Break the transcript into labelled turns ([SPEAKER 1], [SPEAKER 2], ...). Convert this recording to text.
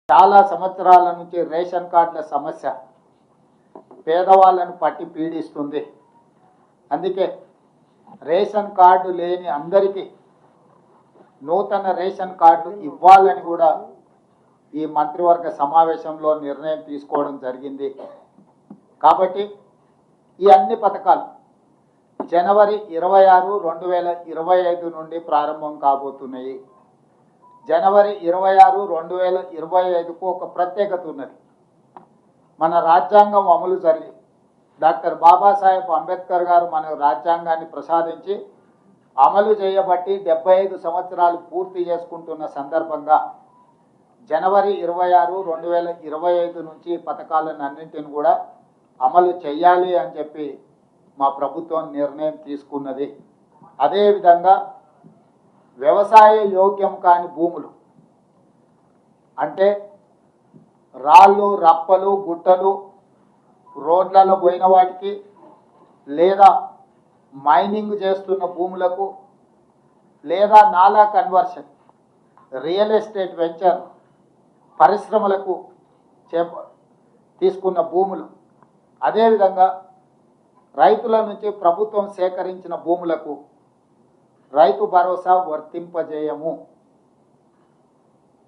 [SPEAKER 1] చాలా సంవత్సరాల నుంచి రేషన్ కార్డుల సమస్య పేదవాళ్ళను పట్టి పీడిస్తుంది. అందుకే రేషన్ కార్డు లేని అందరికీ నూతన రేషన్ కార్డు ఇవ్వాలని కూడా ఈ మంత్రివర్గ సమావేశంలో నిర్ణయం తీసుకోవడం జరిగింది. కాబట్టి ఈ అన్ని పథకాలు జనవరి 26, 2025 నుండి ప్రారంభం కాబోతున్నాయి. జనవరి 26, 2025కు ఒక ప్రత్యేకత ఉన్నది. మన రాజ్యాంగం అమలు జరిగి డాక్టర్ బాబాసాహెబ్ అంబేద్కర్ గారు మన రాజ్యాంగాన్ని ప్రసాదించి అమలు చేయబట్టి 75 సంవత్సరాలు పూర్తి చేసుకుంటున్న సందర్భంగా జనవరి 26, 2025 నుంచి పథకాలను అన్నింటిని కూడా అమలు చేయాలి అని చెప్పి మా ప్రభుత్వం నిర్ణయం తీసుకున్నది. అదేవిధంగా వ్యవసాయ యోగ్యం కాని భూములు అంటే రాళ్ళు, రప్పలు, గుట్టలు, రోడ్లలో పోయిన వాటికి లేదా మైనింగ్ చేస్తున్న భూములకు లేదా నాలా కన్వర్షన్, రియల్ ఎస్టేట్ వెంచర్ పరిశ్రమలకు తీసుకున్న భూములు, అదేవిధంగా రైతుల నుంచి ప్రభుత్వం సేకరించిన భూములకు రైతు భరోసా వర్తింపజేయము.